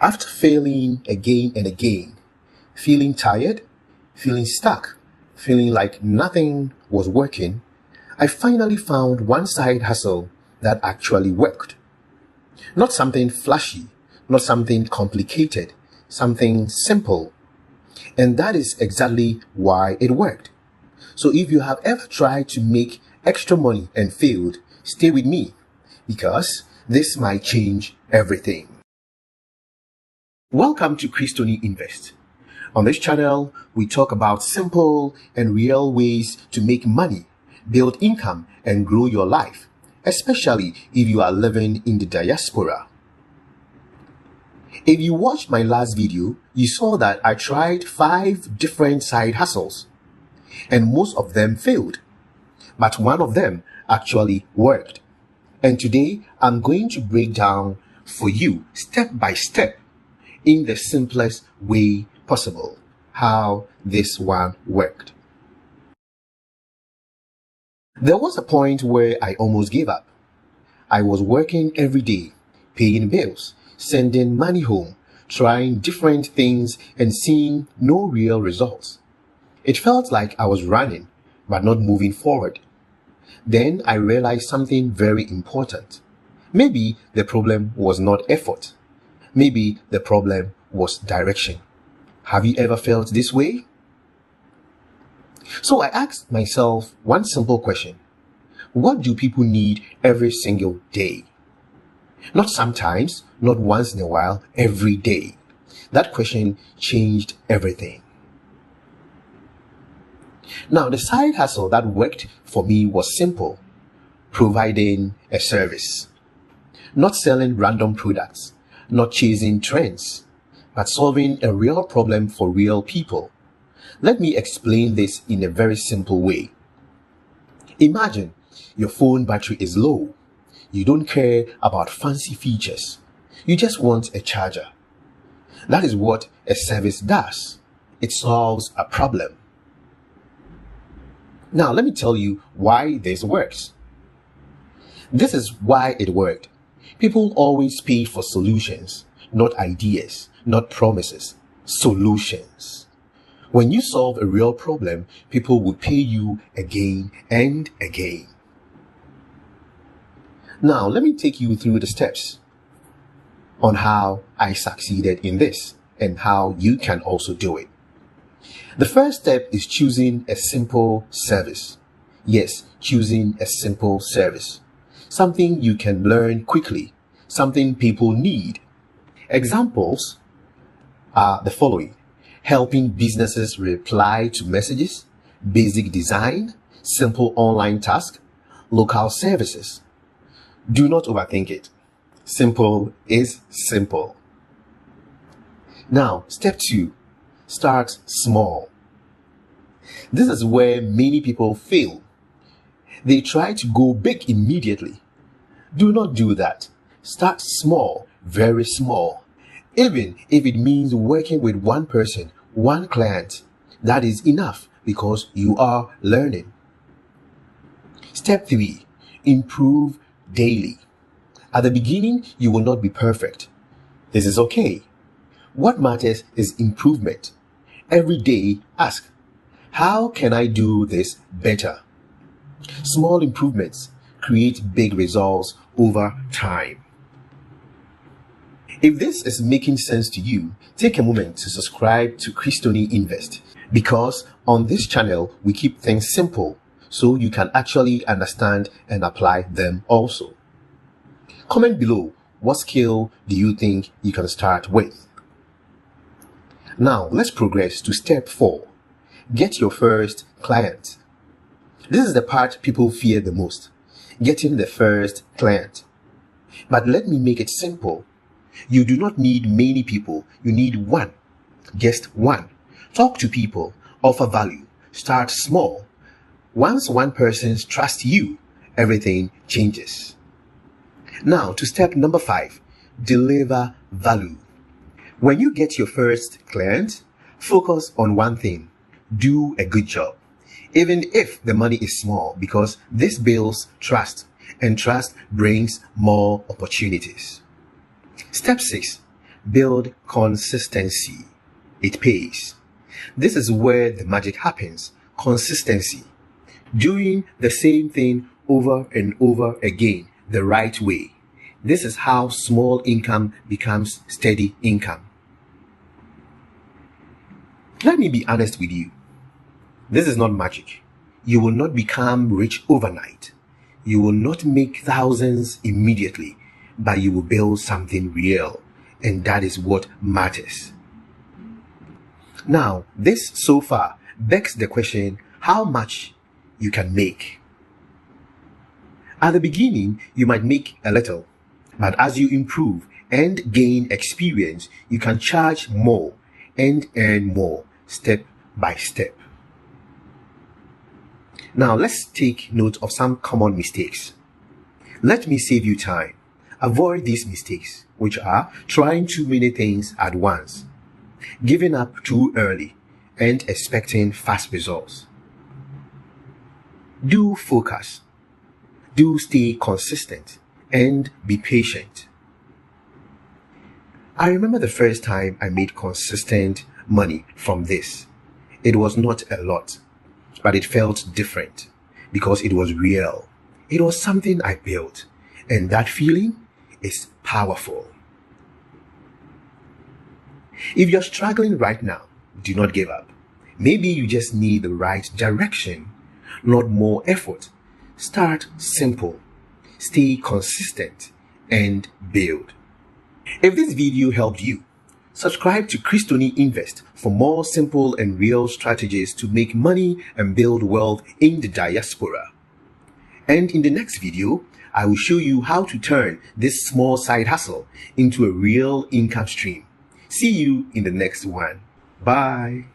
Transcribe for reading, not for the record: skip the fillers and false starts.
After failing again and again, feeling tired, feeling stuck, feeling like nothing was working, I finally found one side hustle that actually worked. Not something flashy, not something complicated, something simple. And that is exactly why it worked. So if you have ever tried to make extra money and failed, stay with me, because this might change everything. Welcome to Kristo Ni Invest. On this channel, we talk about simple and real ways to make money, build income, and grow your life, especially if you are living in the diaspora. If you watched my last video, you saw that I tried 5 different side hustles, and most of them failed, but one of them actually worked. And today, I'm going to break down for you, step by step, in the simplest way possible, how this one worked. There was a point where I almost gave up. I was working every day, paying bills, sending money home, trying different things and seeing no real results. It felt like I was running, but not moving forward. Then I realized something very important. Maybe the problem was not effort. Maybe the problem was direction. Have you ever felt this way? So I asked myself one simple question. What do people need every single day? Not sometimes, not once in a while, every day. That question changed everything. Now, the side hustle that worked for me was simple: providing a service. Not selling random products, not chasing trends, but solving a real problem for real people. Let me explain this in a very simple way. Imagine your phone battery is low. You don't care about fancy features. You just want a charger. That is what a service does. It solves a problem. Now, let me tell you why this works. This is why it worked. People always pay for solutions, not ideas, not promises, solutions. When you solve a real problem, people will pay you again and again. Now, let me take you through the steps on how I succeeded in this and how you can also do it. The first step is choosing a simple service. Yes, choosing a simple service. Something you can learn quickly, something people need. Examples are the following: helping businesses reply to messages, basic design, simple online tasks, local services. Do not overthink it. Simple is simple. Now, step 2, start small. This is where many people fail. They try to go big immediately. Do not do that. Start small, very small. Even if it means working with one person, one client, that is enough because you are learning. Step 3, improve daily. At the beginning, you will not be perfect. This is okay. What matters is improvement. Every day, ask, how can I do this better? Small improvements create big results over time. If this is making sense to you, take a moment to subscribe to Kristo Ni Invest, because on this channel, we keep things simple so you can actually understand and apply them also. Comment below, what skill do you think you can start with? Now, let's progress to step 4. Get your first client. This is the part people fear the most, getting the first client. But let me make it simple. You do not need many people. You need one. Just one. Talk to people. Offer value. Start small. Once one person trusts you, everything changes. Now, to step number 5. Deliver value. When you get your first client, focus on one thing. Do a good job. Even if the money is small, because this builds trust, and trust brings more opportunities. Step 6. Build consistency. It pays. This is where the magic happens. Consistency. Doing the same thing over and over again the right way. This is how small income becomes steady income. Let me be honest with you. This is not magic. You will not become rich overnight. You will not make thousands immediately, but you will build something real, and that is what matters. Now, this so far begs the question, how much you can make. At the beginning, you might make a little, but as you improve and gain experience, you can charge more and earn more step by step. Now, let's take note of some common mistakes. Let me save you time. Avoid these mistakes, which are trying too many things at once, giving up too early, and expecting fast results. Do focus. Do stay consistent and be patient. I remember the first time I made consistent money from this. It was not a lot, but it felt different because it was real. It was something I built, and that feeling is powerful. If you're struggling right now, do not give up. Maybe you just need the right direction, not more effort. Start simple, stay consistent, and build. If this video helped you, subscribe to Kristo Ni Invest for more simple and real strategies to make money and build wealth in the diaspora. And in the next video, I will show you how to turn this small side hustle into a real income stream. See you in the next one. Bye.